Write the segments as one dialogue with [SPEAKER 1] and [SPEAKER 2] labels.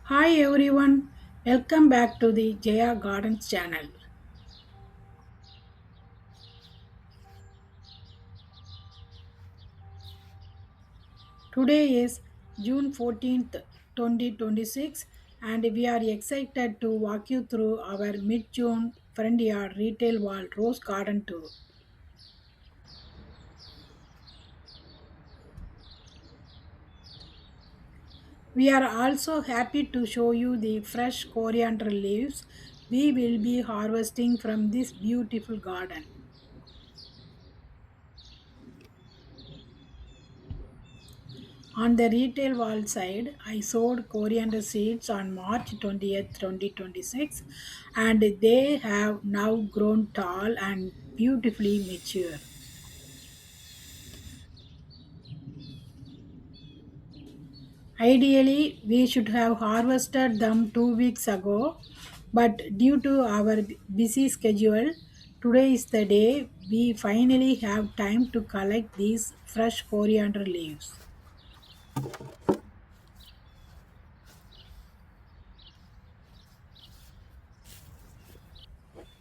[SPEAKER 1] Hi everyone, welcome back to the Jeya Gardens channel. Today is June 14th, 2026, and we are excited to walk you through our mid June Frontyard retail wall rose garden tour. We are also happy to show you the fresh coriander leaves we will be harvesting from this beautiful garden. On the retail wall side, I sowed coriander seeds on March 20th, 2026, and they have now grown tall and beautifully mature. Ideally, we should have harvested them 2 weeks ago, but due to our busy schedule, today is the day we finally have time to collect these fresh coriander leaves.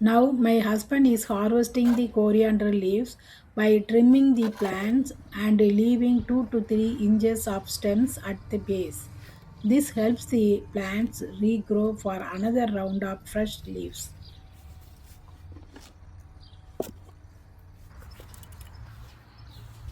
[SPEAKER 1] Now, my husband is harvesting the coriander leaves by trimming the plants and leaving 2 to 3 inches of stems at the base. This helps the plants regrow for another round of fresh leaves.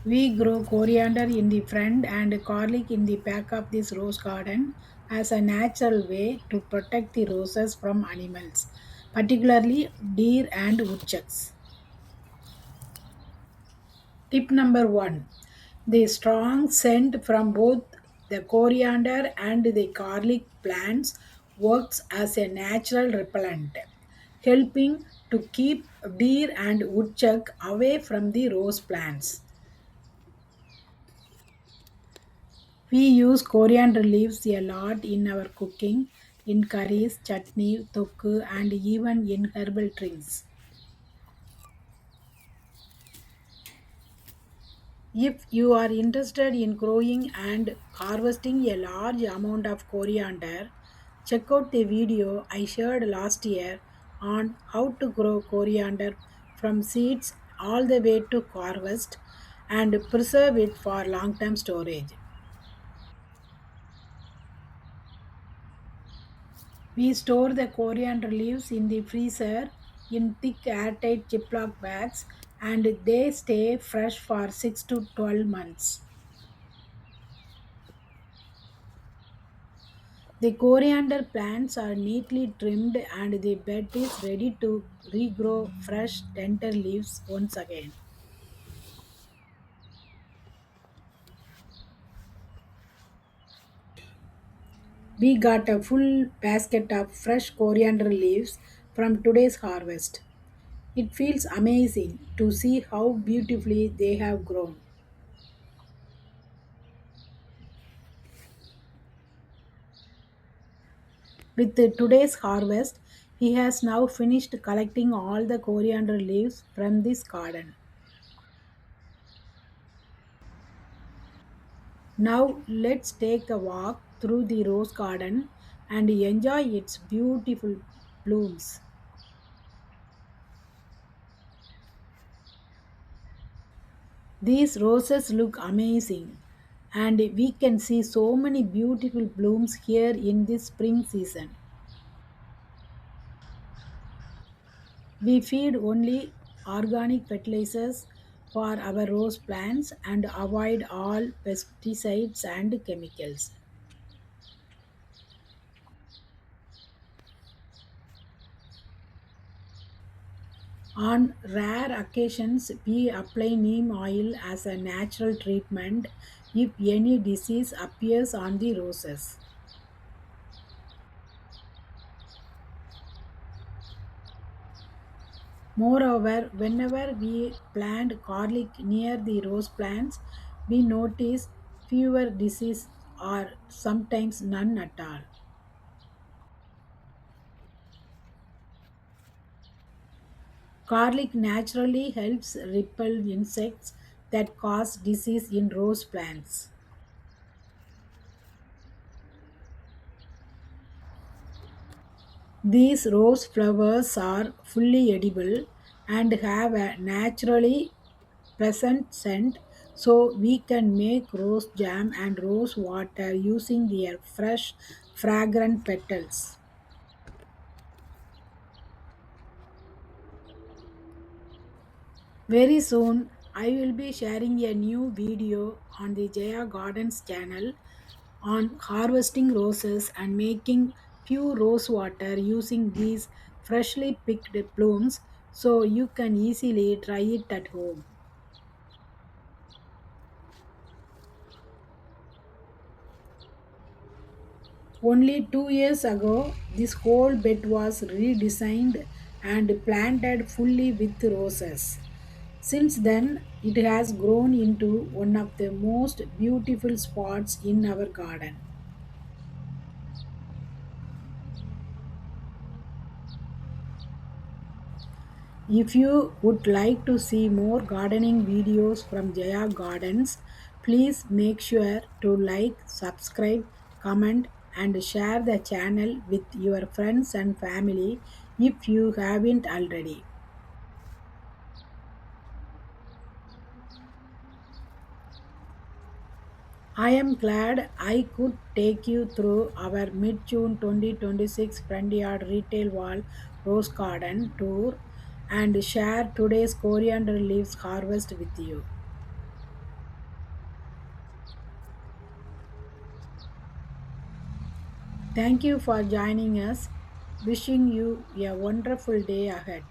[SPEAKER 1] We grow coriander in the front and garlic in the back of this rose garden as a natural way to protect the roses from animals, particularly deer and woodchucks. Tip number one, the strong scent from both the coriander and the garlic plants works as a natural repellent, helping to keep deer and woodchuck away from the rose plants. We use coriander leaves a lot in our cooking, in curries, chutney, tokku, and even in herbal drinks. If you are interested in growing and harvesting a large amount of coriander, check out the video I shared last year on how to grow coriander from seeds all the way to harvest and preserve it for long term storage. We store the coriander leaves in the freezer in thick airtight Ziploc bags and they stay fresh for 6 to 12 months. The coriander plants are neatly trimmed and the bed is ready to regrow fresh tender leaves once again. We got a full basket of fresh coriander leaves from today's harvest. It feels amazing to see how beautifully they have grown. With today's harvest, he has now finished collecting all the coriander leaves from this garden. Now let's take a walk through the rose garden and enjoy its beautiful blooms. These roses look amazing and we can see so many beautiful blooms here in this spring season. We feed only organic fertilizers for our rose plants and avoid all pesticides and chemicals. On rare occasions, we apply neem oil as a natural treatment if any disease appears on the roses. Moreover, whenever we plant garlic near the rose plants, we notice fewer diseases or sometimes none at all. Garlic naturally helps repel insects that cause disease in rose plants. These rose flowers are fully edible and have a naturally pleasant scent, so we can make rose jam and rose water using their fresh, fragrant petals. Very soon, I will be sharing a new video on the Jeya Gardens channel on harvesting roses and making pure rose water using these freshly picked blooms, so you can easily try it at home. Only 2 years ago, this whole bed was redesigned and planted fully with roses. Since then, it has grown into one of the most beautiful spots in our garden. If you would like to see more gardening videos from Jaya Gardens, please make sure to like, subscribe, comment, and share the channel with your friends and family if you haven't already. I am glad I could take you through our mid June 2026 Frontyard Retail Wall Rose Garden tour and share today's coriander leaves harvest with you. Thank you for joining us. Wishing you a wonderful day ahead.